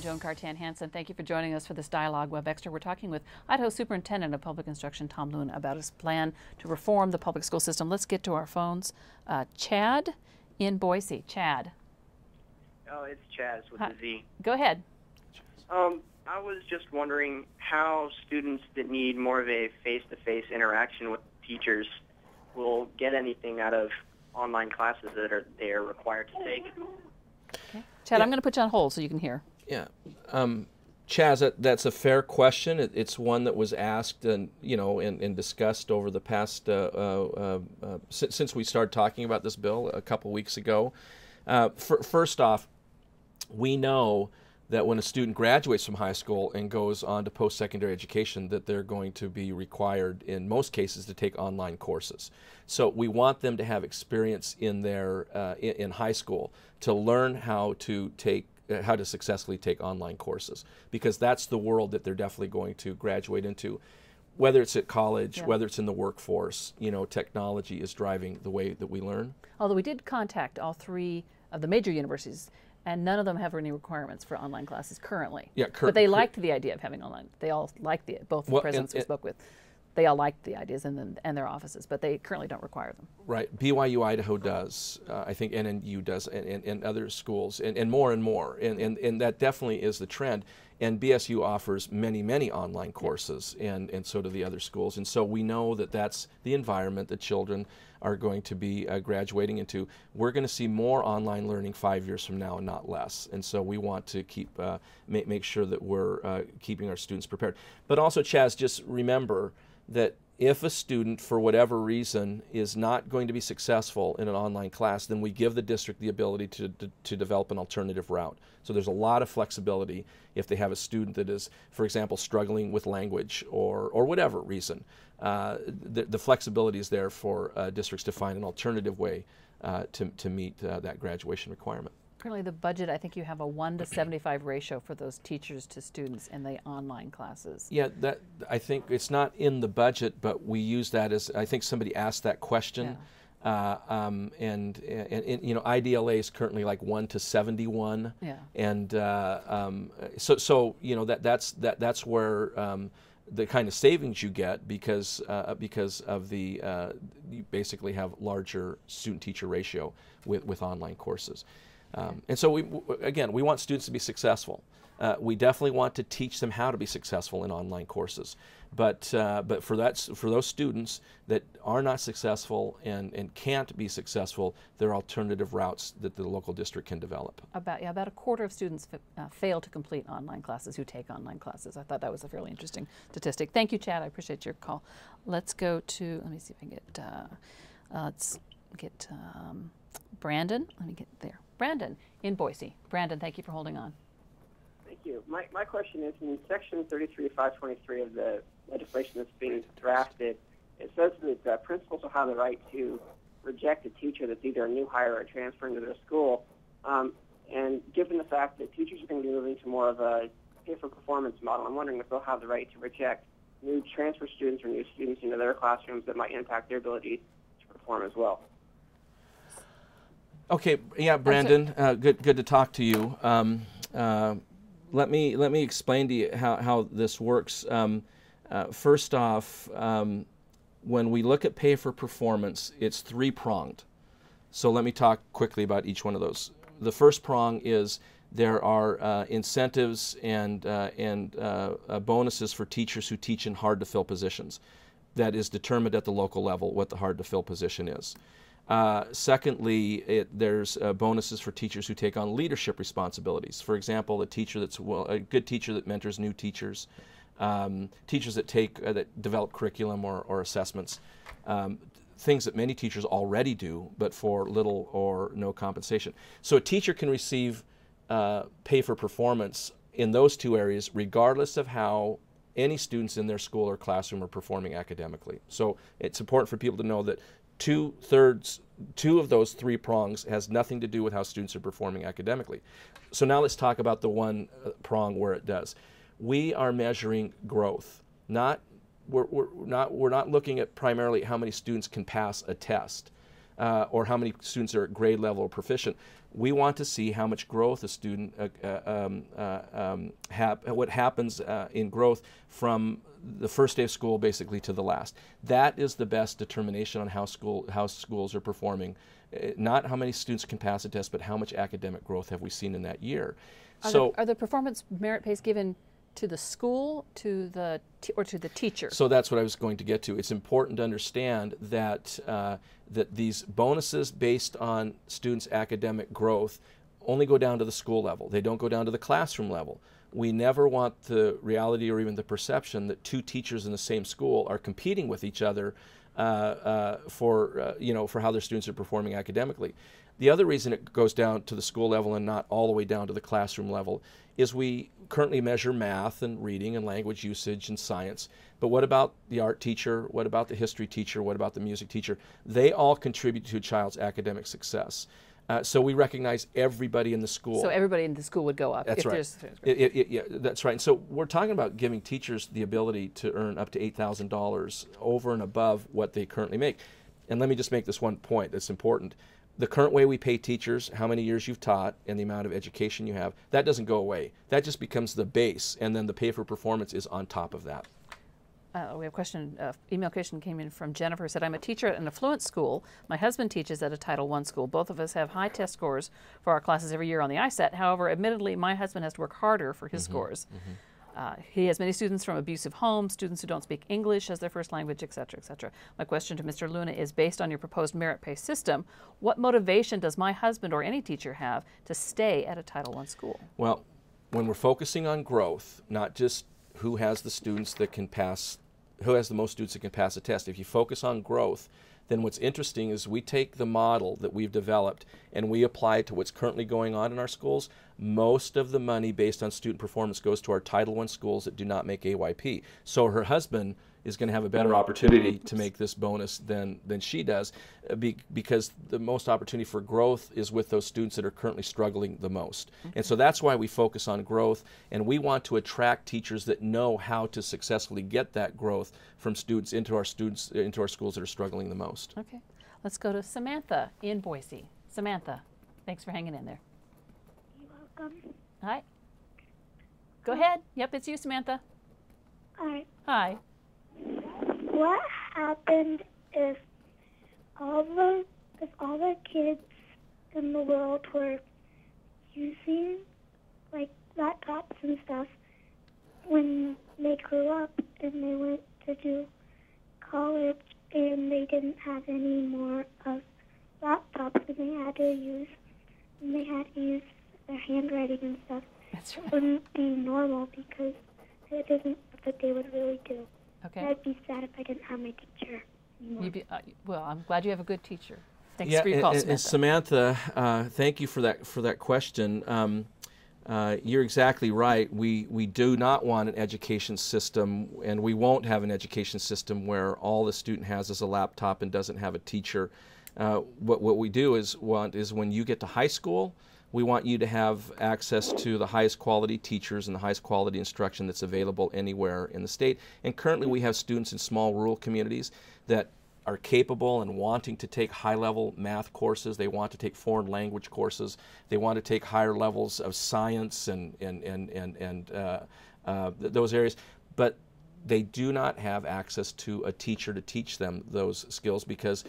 Joan Cartan-Hansen. Thank you for joining us for this Dialogue Web Extra. We're talking with Idaho Superintendent of Public Instruction Tom Lewin about his plan to reform the public school system. Let's get to our phones. Chad in Boise. Chad. Oh, it's Chaz with a Z. Go ahead. I was just wondering how students that need more of a face-to-face interaction with teachers will get anything out of online classes that they are required to take. Okay. Chad, I'm going to put you on hold so you can hear. Yeah. Chaz, that's a fair question. It's one that was asked and discussed over the past since we started talking about this bill a couple weeks ago. First off, we know that when a student graduates from high school and goes on to post-secondary education, that they're going to be required, in most cases, to take online courses. So we want them to have experience in their in high school to learn how to successfully take online courses, because that's the world that they're definitely going to graduate into. Whether it's at college, whether it's in the workforce, technology is driving the way that we learn. Although we did contact all three of the major universities, and none of them have any requirements for online classes currently. Yeah, but they liked the idea of having online. They all liked both the presidents we spoke with. They all liked the ideas and their offices, but they currently don't require them. Right. BYU Idaho does. I think NNU does, and other schools, and more and more. And that definitely is the trend. And BSU offers many, many online courses, and so do the other schools. And so we know that that's the environment that children are going to be graduating into. We're going to see more online learning 5 years from now and not less. And so we want to keep make sure that we're keeping our students prepared. But also, Chaz, just remember that if a student, for whatever reason, is not going to be successful in an online class, then we give the district the ability to develop an alternative route. So there's a lot of flexibility if they have a student that is, for example, struggling with language or whatever reason. The flexibility is there for districts to find an alternative way to meet that graduation requirement. Currently, the budget, I think you have a 1:75 ratio for those teachers to students in the online classes. Yeah, that I think it's not in the budget, but we use that as, I think somebody asked that question. Yeah. IDLA is currently like 1:71. Yeah. And that's where the kind of savings you get because of the you basically have larger student-teacher ratio with online courses. And so we want students to be successful. We definitely want to teach them how to be successful in online courses. But for those students that are not successful and can't be successful, there are alternative routes that the local district can develop. About a quarter of students fail to complete online classes who take online classes. I thought that was a fairly interesting statistic. Thank you, Chad. I appreciate your call. Let's go to, let me see if I can get Brandon. Let me get there. Brandon in Boise. Brandon, thank you for holding on. Thank you. My question is, in Section 33-523 of the legislation that's being drafted, it says that principals will have the right to reject a teacher that's either a new hire or transferring to their school. And given the fact that teachers are going to be moving to more of a pay-for-performance model, I'm wondering if they'll have the right to reject new transfer students or new students into their classrooms that might impact their ability to perform as well. Okay, yeah, Brandon, good to talk to you. Let me explain to you how this works. First off, when we look at pay for performance, it's three-pronged. So let me talk quickly about each one of those. The first prong is there are incentives and bonuses for teachers who teach in hard-to-fill positions. That is determined at the local level what the hard-to-fill position is. Secondly, there's bonuses for teachers who take on leadership responsibilities. For example, a good teacher that mentors new teachers, teachers that develop curriculum or assessments, things that many teachers already do, but for little or no compensation. So a teacher can receive pay for performance in those two areas, regardless of how any students in their school or classroom are performing academically. So it's important for people to know that two of those three prongs has nothing to do with how students are performing academically. So now let's talk about the one prong where it does. We are measuring growth. We're not looking at primarily how many students can pass a test. or how many students are at grade level or proficient. We want to see how much growth a student, what happens in growth from the first day of school basically to the last. That is the best determination on how schools are performing. Not how many students can pass a test, but how much academic growth have we seen in that year. Are the performance merit pays given to the school, or to the teacher? So that's what I was going to get to. It's important to understand that that these bonuses based on students' academic growth only go down to the school level. They don't go down to the classroom level. We never want the reality or even the perception that two teachers in the same school are competing with each other for how their students are performing academically. The other reason it goes down to the school level and not all the way down to the classroom level is we currently measure math and reading and language usage and science. But what about the art teacher? What about the history teacher? What about the music teacher? They all contribute to a child's academic success. So we recognize everybody in the school. So everybody in the school would go up. That's right. Yeah, that's right. And so we're talking about giving teachers the ability to earn up to $8,000 over and above what they currently make. And let me just make this one point that's important. The current way we pay teachers, how many years you've taught, and the amount of education you have, that doesn't go away. That just becomes the base, and then the pay for performance is on top of that. We have a question, email question came in from Jennifer, said, I'm a teacher at an affluent school. My husband teaches at a Title I school. Both of us have high test scores for our classes every year on the ISET. However, admittedly, my husband has to work harder for his scores. He has many students from abusive homes, students who don't speak English as their first language, et cetera, et cetera. My question to Mr. Luna is, based on your proposed merit pay system, what motivation does my husband or any teacher have to stay at a Title I school? Well, when we're focusing on growth, not just who has the students that can pass, who has the most students that can pass a test, if you focus on growth, then what's interesting is we take the model that we've developed and we apply it to what's currently going on in our schools. Most of the money based on student performance goes to our Title I schools that do not make AYP. So her husband is going to have a better opportunity to make this bonus than she does because the most opportunity for growth is with those students that are currently struggling the most. And so that's why we focus on growth, and we want to attract teachers that know how to successfully get that growth from students into our schools that are struggling the most. Okay. Let's go to Samantha in Boise. Samantha, thanks for hanging in there. You're welcome. Hi. Go ahead. Yep, it's you, Samantha. Hi. Hi. What happened if all the kids in the world were using like laptops and stuff when they grew up and they went to do college and they didn't have any more of laptops and they had to use their handwriting and stuff? That's right. It wouldn't be normal because it isn't what they would really do. Okay. I'd be sad if I didn't have my teacher anymore. Well, I'm glad you have a good teacher. Thanks Yeah, for your call, and Samantha. Samantha, thank you for that question. You're exactly right. We do not want an education system, and we won't have an education system where all the student has is a laptop and doesn't have a teacher. What we want is when you get to high school, we want you to have access to the highest quality teachers and the highest quality instruction that's available anywhere in the state. And currently we have students in small rural communities that are capable and wanting to take high-level math courses. They want to take foreign language courses. They want to take higher levels of science and those areas. But they do not have access to a teacher to teach them those skills because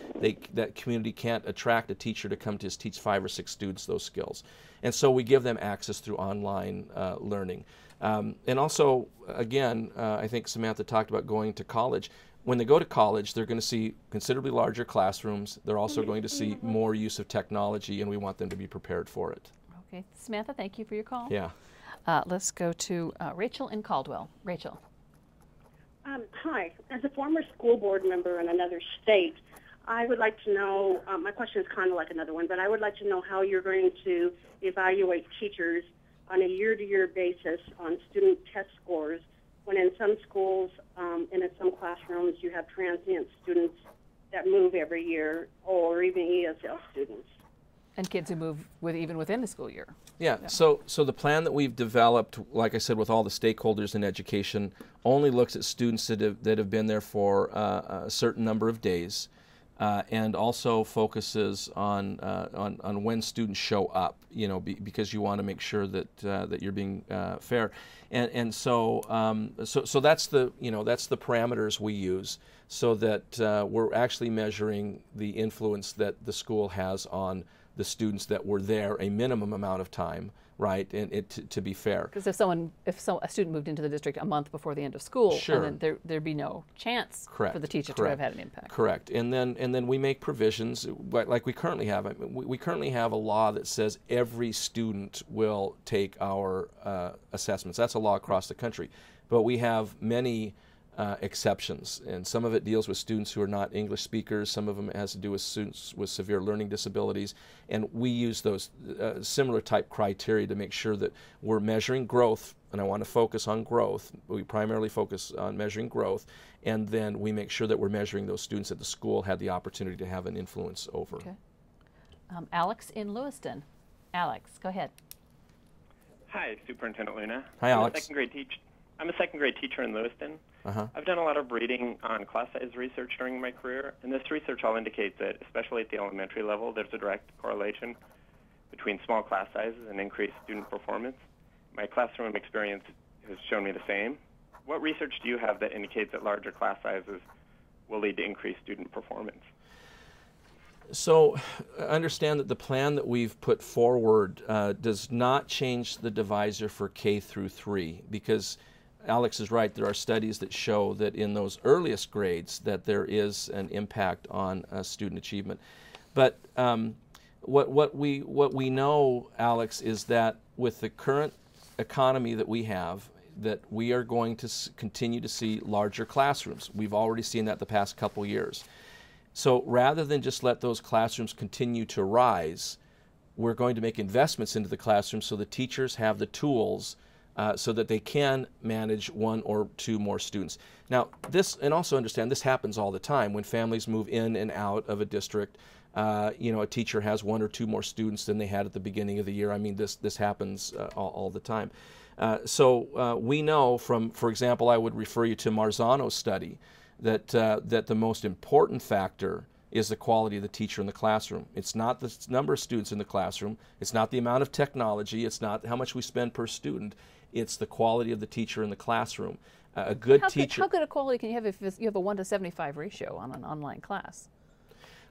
that community can't attract a teacher to come to teach 5 or 6 students those skills. And so we give them access through online learning. And also, again, I think Samantha talked about going to college. When they go to college, they're going to see considerably larger classrooms. They're also going to see more use of technology, and we want them to be prepared for it. Okay. Samantha, thank you for your call. Yeah. Let's go to Rachel in Caldwell. Rachel. Hi. As a former school board member in another state, I would like to know, my question is kind of like another one, but I would like to know how you're going to evaluate teachers on a year-to-year basis on student test scores when in some schools and in some classrooms you have transient students that move every year or even ESL students. And kids who move even within the school year. Yeah, so the plan that we've developed, like I said, with all the stakeholders in education, only looks at students that have been there for a certain number of days. and also focuses on when students show up. You know, because you want to make sure that that you're being fair, and so that's the that's the parameters we use, so that we're actually measuring the influence that the school has on the students that were there a minimum amount of time, right? And to be fair. Because if a student moved into the district a month before the end of school, Sure. and then there'd be no chance for the teacher to have had an impact. Correct. And then we make provisions like we currently have. I mean, we currently have a law that says every student will take our assessments. That's a law across the country. But we have many exceptions, and some of it deals with students who are not English speakers. Some of them has to do with students with severe learning disabilities, and we use those similar type criteria to make sure that we're measuring growth, and I want to focus on growth. We primarily focus on measuring growth, and then we make sure that we're measuring those students that the school had the opportunity to have an influence over. Okay. Alex in Lewiston. Alex, go ahead. Hi, Superintendent Luna. Hi, Alex. I'm a second grade teacher in Lewiston. I've done a lot of reading on class size research during my career, and this research all indicates that, especially at the elementary level, there's a direct correlation between small class sizes and increased student performance. My classroom experience has shown me the same. What research do you have that indicates that larger class sizes will lead to increased student performance? So understand that the plan that we've put forward does not change the divisor for K through 3, because Alex is right. There are studies that show that in those earliest grades that there is an impact on student achievement. But what we know, Alex, is that with the current economy that we have, that we are going to continue to see larger classrooms. We've already seen that the past couple years. So rather than just let those classrooms continue to rise, we're going to make investments into the classroom so the teachers have the tools so that they can manage 1 or 2 more students. Now, and also understand, this happens all the time when families move in and out of a district. A teacher has 1 or 2 more students than they had at the beginning of the year. I mean, this happens all the time. So we know from, for example, I would refer you to Marzano's study, that the most important factor is the quality of the teacher in the classroom. It's not the number of students in the classroom. It's not the amount of technology. It's not how much we spend per student. It's the quality of the teacher in the classroom. A good teacher. How good a quality can you have if you have a 1-to-75 ratio on an online class?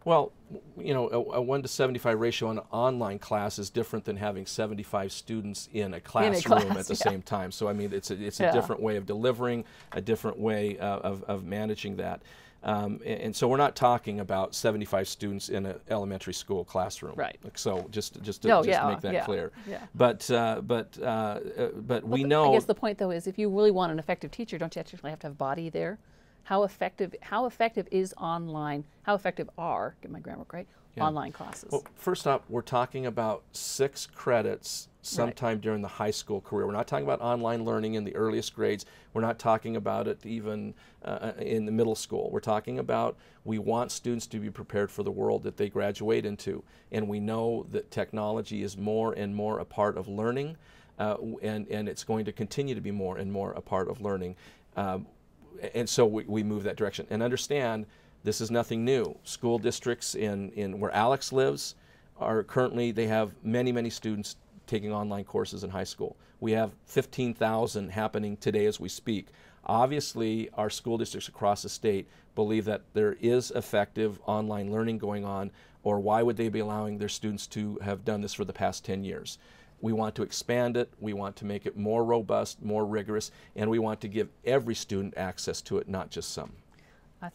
Well, a 1-to-75 ratio on an online class is different than having 75 students in a classroom at the same time. So I mean, it's a different way of delivering, a different way of managing that. And so we're not talking about 75 students in an elementary school classroom. Right. So just to make that clear. Yeah. But we know. I guess the point though is, if you really want an effective teacher, don't you actually have to have body there? How effective is online? How effective are, get my grammar right, online classes? Well, first up, we're talking about 6 credits sometime during the high school career. We're not talking about online learning in the earliest grades. We're not talking about it even in the middle school. We're talking about, we want students to be prepared for the world that they graduate into. And we know that technology is more and more a part of learning, and it's going to continue to be more and more a part of learning. And so we move that direction. And understand, this is nothing new. School districts in where Alex lives they have many students taking online courses in high school. We have 15,000 happening today as we speak. Obviously, our school districts across the state believe that there is effective online learning going on, or why would they be allowing their students to have done this for the past 10 years? We want to expand it, we want to make it more robust, more rigorous, and we want to give every student access to it, not just some.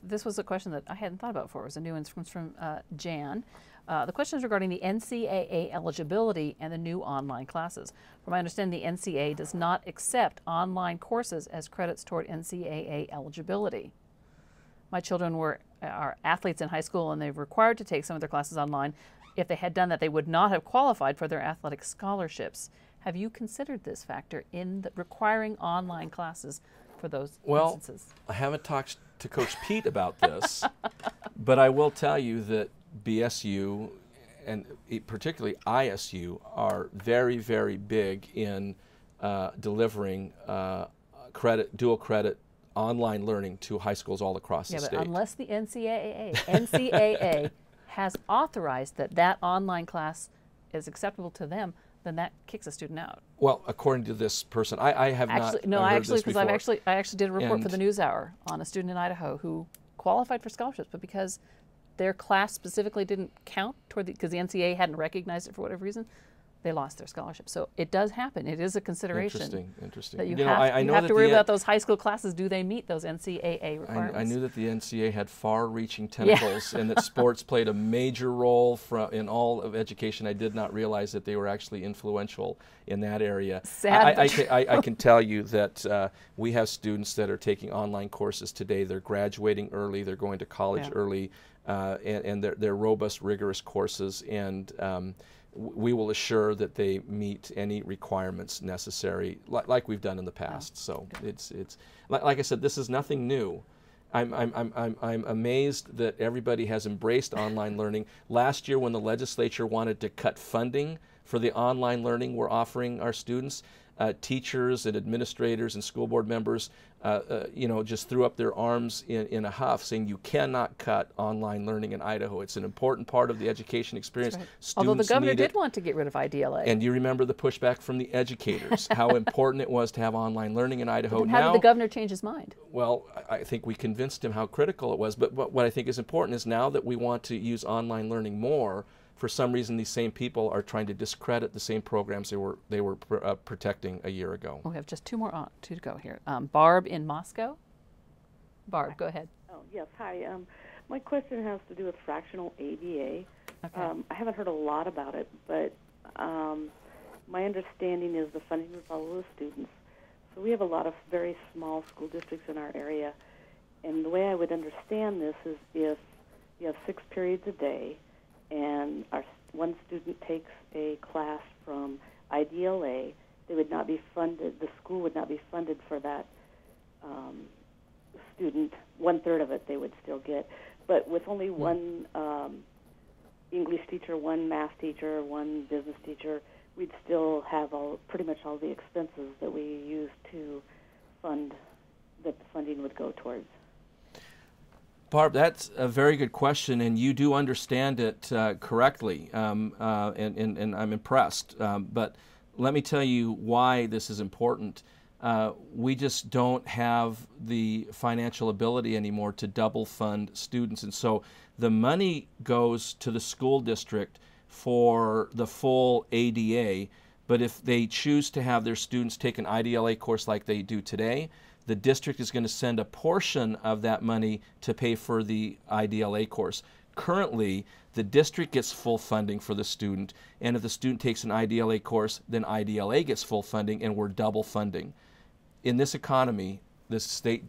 This was a question that I hadn't thought about before. It was a new one from Jan. The question is regarding the NCAA eligibility and the new online classes. From my understanding, the NCAA does not accept online courses as credits toward NCAA eligibility. My children are athletes in high school, and they're required to take some of their classes online. If they had done that, they would not have qualified for their athletic scholarships. Have you considered this factor in requiring online classes for those instances? I haven't talked to Coach Pete about this, but I will tell you that BSU and particularly ISU are very big in delivering dual credit online learning to high schools all across the Yeah, state. but unless the NCAA has authorized that online class is acceptable to them, then that kicks a student out. Well, according to this person, I have Actually, not heard this because before. I actually did a report for And- the NewsHour on a student in Idaho who qualified for scholarships, but because their class specifically didn't count toward because the NCAA hadn't recognized it for whatever reason, they lost their scholarship. So it does happen. It is a consideration. Interesting. That you know, have, I you know have that to worry the about those high school classes. Do they meet those NCAA requirements? I knew that the NCAA had far-reaching tentacles and that sports played a major role in all of education. I did not realize that they were actually influential in that area. Sad. I can tell you that we have students that are taking online courses today. They're graduating early. They're going to college early, and they're robust, rigorous courses. And we will assure that they meet any requirements necessary, like we've done in the past. So it's like I said, this is nothing new. I'm amazed that everybody has embraced online learning. Last year, when the legislature wanted to cut funding for the online learning we're offering our students, teachers and administrators and school board members, just threw up their arms in a huff, saying you cannot cut online learning in Idaho. It's an important part of the education experience. Right. Students Although the governor need it. did want to get rid of IDLA. And you remember the pushback from the educators, how important it was to have online learning in Idaho. But then how did the governor change his mind? Well, I think we convinced him how critical it was. But what I think is important is now that we want to use online learning more, for some reason these same people are trying to discredit the same programs they were protecting a year ago. We have just two to go here. Barb in Moscow. Barb, go ahead. Oh, yes, hi. My question has to do with fractional ADA. Okay. I haven't heard a lot about it, but my understanding is the funding would follow the students. So we have a lot of very small school districts in our area, and the way I would understand this is if you have 6 periods a day, and one student takes a class from IDLA, they would not be funded, the school would not be funded for that student. 1/3 of it they would still get. But with only one English teacher, one math teacher, one business teacher, we'd still have pretty much all the expenses that we use to fund, that the funding would go towards. Barb, that's a very good question, and you do understand it correctly, and I'm impressed. But let me tell you why this is important. We just don't have the financial ability anymore to double fund students, and so the money goes to the school district for the full ADA, but if they choose to have their students take an IDLA course like they do today, the district is going to send a portion of that money to pay for the IDLA course. Currently, the district gets full funding for the student, and if the student takes an IDLA course, then IDLA gets full funding, and we're double funding. In this economy, this state,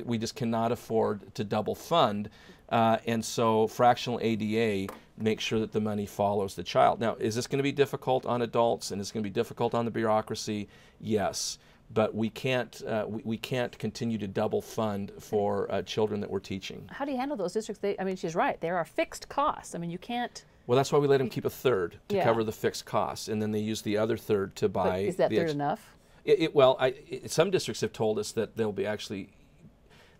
we just cannot afford to double fund, and so fractional ADA makes sure that the money follows the child. Now, is this going to be difficult on adults, and is it going to be difficult on the bureaucracy? Yes. But we can't continue to double fund for children that we're teaching. How do you handle those districts? She's right. There are fixed costs. You can't. Well, that's why we let them keep 1/3 to Yeah. cover the fixed costs, and then they use the other 1/3 to buy. But is that third enough? Some districts have told us that they'll be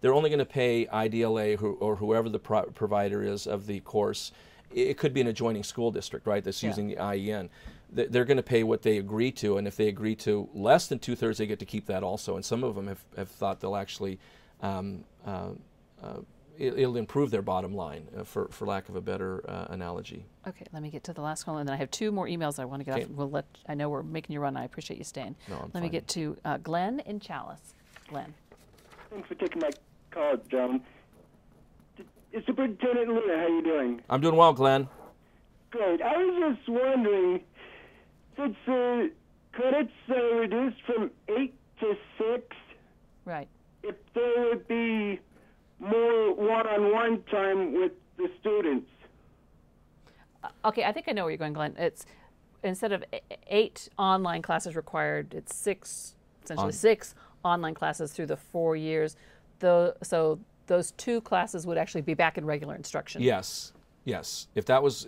they're only going to pay IDLA or whoever the provider is of the course. It could be an adjoining school district, right, that's using the IEN. They're going to pay what they agree to, and if they agree to less than 2/3, they get to keep that also. And some of them have thought they'll actually, it'll improve their bottom line, for lack of a better analogy. Okay, let me get to the last one, and then I have 2 more emails I want to get off. I know we're making you run. I appreciate you staying. No, I'm Let me fine. get to Glenn in Chalice. Glenn. Thanks for taking my call, John. Superintendent Luna, how you doing? I'm doing well, Glenn. Great. I was just wondering, since credits are reduced from 8 to 6, Right. if there would be more one-on-one time with the students. Okay, I think I know where you're going, Glenn. It's instead of 8 online classes required, it's 6, essentially 6 online classes through the 4 years. So those 2 classes would actually be back in regular instruction. Yes. If that was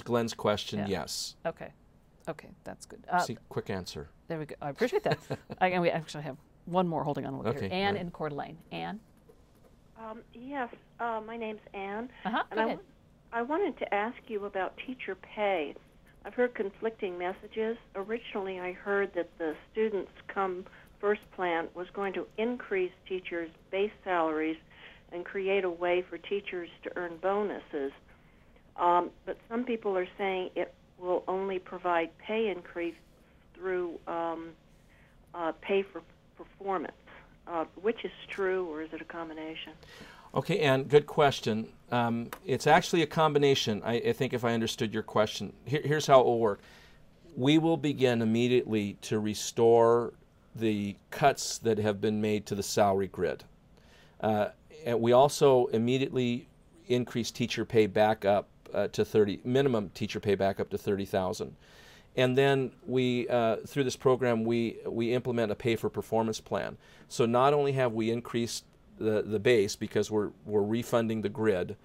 Glenn's question, yes. Okay, that's good. See, quick answer. There we go. I appreciate that. We actually have one more holding on. Okay, Anne right. in Coeur d'Alene. Anne? Yes, my name's Anne. Uh-huh, and go ahead. I wanted to ask you about teacher pay. I've heard conflicting messages. Originally, I heard that the Students Come First plan was going to increase teachers' base salaries and create a way for teachers to earn bonuses. But some people are saying it will only provide pay increase through pay for performance. Which is true, or is it a combination? Okay, Anne, good question. It's actually a combination. I think if I understood your question, here's how it will work. We will begin immediately to restore the cuts that have been made to the salary grid. And we also immediately increase teacher pay back up to minimum teacher pay back up to $30,000. And then we, through this program, we implement a pay for performance plan. So not only have we increased the base because we're refunding the grid,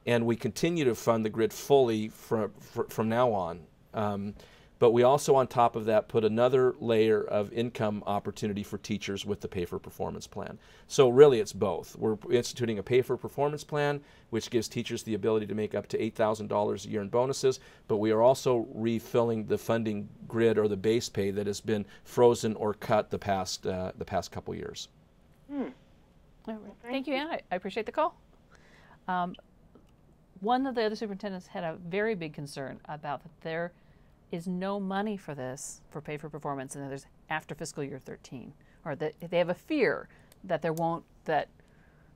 and we continue to fund the grid fully from now on. But we also, on top of that, put another layer of income opportunity for teachers with the pay for performance plan. So really it's both. We're instituting a pay for performance plan, which gives teachers the ability to make up to $8,000 a year in bonuses, but we are also refilling the funding grid or the base pay that has been frozen or cut the past couple years. All right. Thank you, Anne. I appreciate the call. One of the other superintendents had a very big concern about that there is no money for this, for pay for performance, and there's after fiscal year 13, or that they have a fear that there won't, that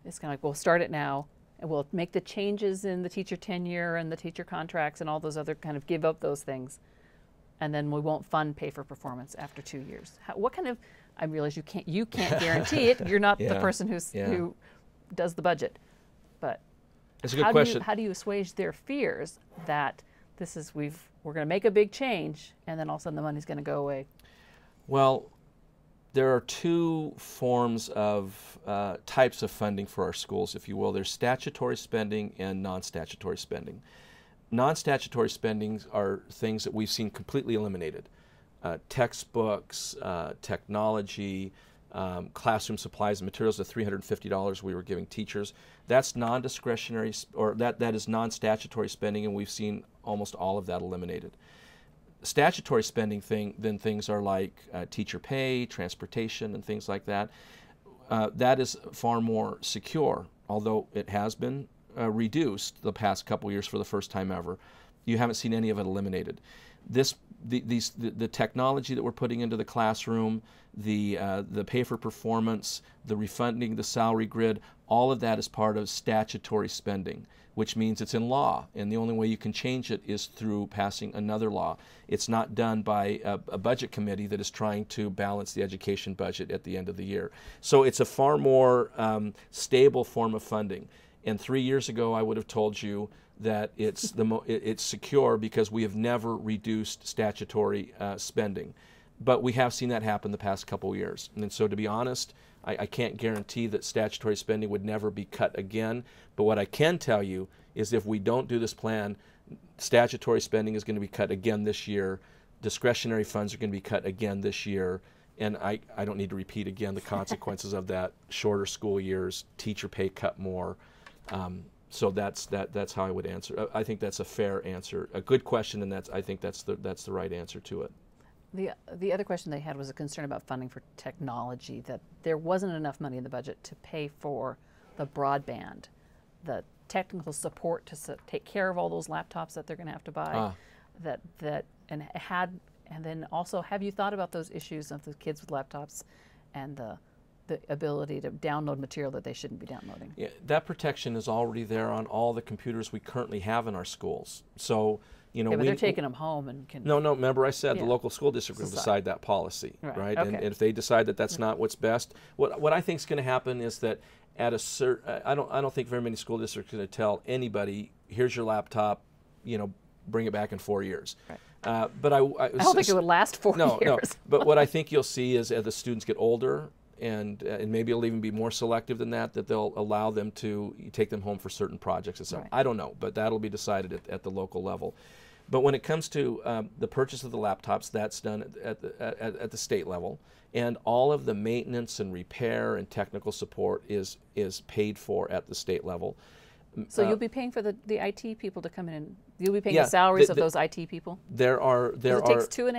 it's kind of like, we'll start it now, and we'll make the changes in the teacher tenure and the teacher contracts and all those other kind of give up those things, and then we won't fund pay for performance after 2 years. What kind of, I realize you can't guarantee it, you're not the person who does the budget, but it's a good question. How do you assuage their fears that this is, we're going to make a big change, and then all of a sudden the money's going to go away? Well, there are two forms of types of funding for our schools, if you will. There's statutory spending and non-statutory spending. Non-statutory spending are things that we've seen completely eliminated. Textbooks, technology, classroom supplies and materials, the $350 we were giving teachers. That's non-discretionary, or that is non-statutory spending, and we've seen almost all of that eliminated. Statutory spending things are like teacher pay, transportation, and things like that. That is far more secure, although it has been reduced the past couple years for the first time ever. You haven't seen any of it eliminated. The technology that we're putting into the classroom, the pay for performance, the refunding, the salary grid, all of that is part of statutory spending, which means it's in law, and the only way you can change it is through passing another law. It's not done by a budget committee that is trying to balance the education budget at the end of the year. So it's a far more stable form of funding. And 3 years ago, I would have told you that it's secure because we have never reduced statutory spending. But we have seen that happen the past couple of years. And so to be honest, I can't guarantee that statutory spending would never be cut again. But what I can tell you is if we don't do this plan, statutory spending is going to be cut again this year. Discretionary funds are going to be cut again this year. And I don't need to repeat again the consequences of that. Shorter school years, teacher pay cut more. So that's how I would answer. I think that's a fair answer, a good question, and I think that's the right answer to it. The other question they had was a concern about funding for technology, that there wasn't enough money in the budget to pay for the broadband, the technical support to take care of all those laptops that they're going to have to buy. And then also, have you thought about those issues of the kids with laptops and the ability to download material that they shouldn't be downloading? Yeah, that protection is already there on all the computers we currently have in our schools. So, but they're taking them home and can. No. Remember, I said the local school district will decide that policy, right? Okay. And if they decide that that's not what's best, what I think is going to happen is that at a certain, I don't think very many school districts are going to tell anybody, here's your laptop, bring it back in 4 years. Right. But I don't think it would last 4 years. No. But what I think you'll see is as the students get older, and maybe it'll even be more selective than that they'll allow them to take them home for certain projects and stuff. Right. I don't know, but that'll be decided at the local level. But when it comes to the purchase of the laptops, that's done at the state level, and all of the maintenance and repair and technical support is paid for at the state level. So you'll be paying for the IT people to come in, and you'll be paying the salaries of those IT people? It takes two and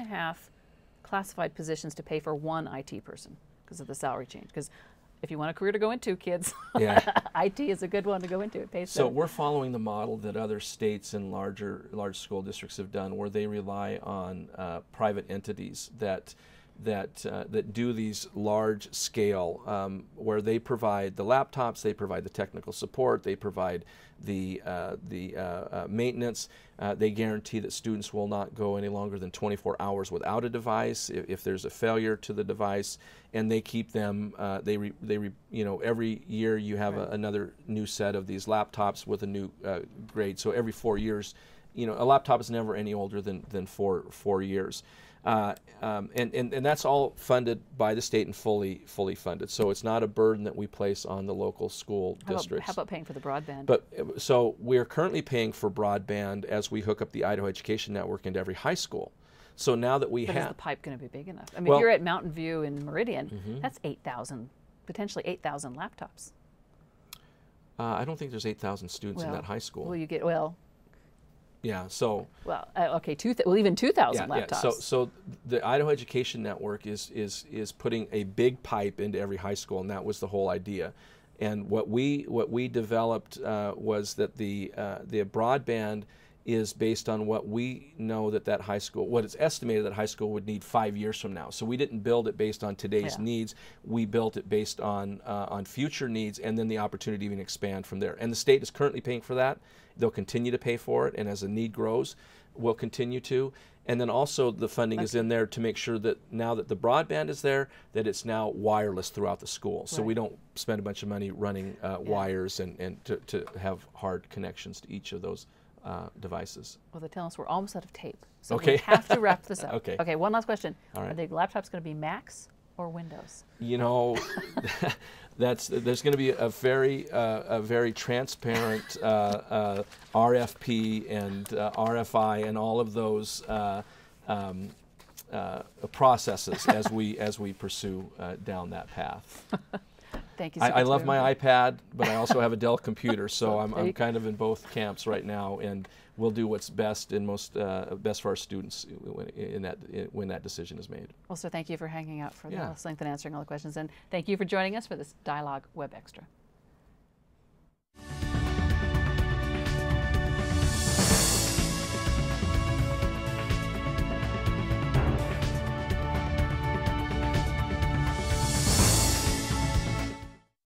a half classified positions to pay for one IT person because of the salary change. Because if you want a career to go into, kids, IT is a good one to go into. It pays. So we're following the model that other states and large school districts have done, where they rely on private entities that do these large scale, where they provide the laptops, they provide the technical support, they provide the maintenance. They guarantee that students will not go any longer than 24 hours without a device if there's a failure to the device, and they keep them. Every year you have another new set of these laptops with a new grade. So every 4 years, a laptop is never any older than 4 years. And that's all funded by the state and fully funded. So it's not a burden that we place on the local school districts. How about paying for the broadband? But so we're currently paying for broadband as we hook up the Idaho Education Network into every high school. So now that we have, is the pipe going to be big enough? I mean, if you're at Mountain View in Meridian, that's potentially 8,000 laptops. I don't think there's 8,000 students in that high school. Well, you get Yeah. So. Well, okay. Even 2,000 laptops. Yeah. So the Idaho Education Network is putting a big pipe into every high school, and that was the whole idea. And what we developed was that the broadband is based on what we know that high school, what it's estimated that high school would need 5 years from now. So we didn't build it based on today's needs. We built it based on future needs, and then the opportunity to even expand from there. And the state is currently paying for that. They'll continue to pay for it, and as the need grows, we'll continue to. And then also the funding is in there to make sure that now that the broadband is there, that it's now wireless throughout the school. So we don't spend a bunch of money running wires and to have hard connections to each of those devices. Well, they tell us we're almost out of tape, so we have to wrap this up. Okay, one last question. All right. Are the laptops going to be Macs or Windows? There's going to be a very transparent RFP and RFI and all of those processes as we pursue down that path. Thank you. I love my iPad, but I also have a Dell computer, so I'm kind of in both camps right now, and we'll do what's best and most best for our students when that decision is made. Well, sir, thank you for hanging out for the length and answering all the questions, and thank you for joining us for this Dialogue Web Extra.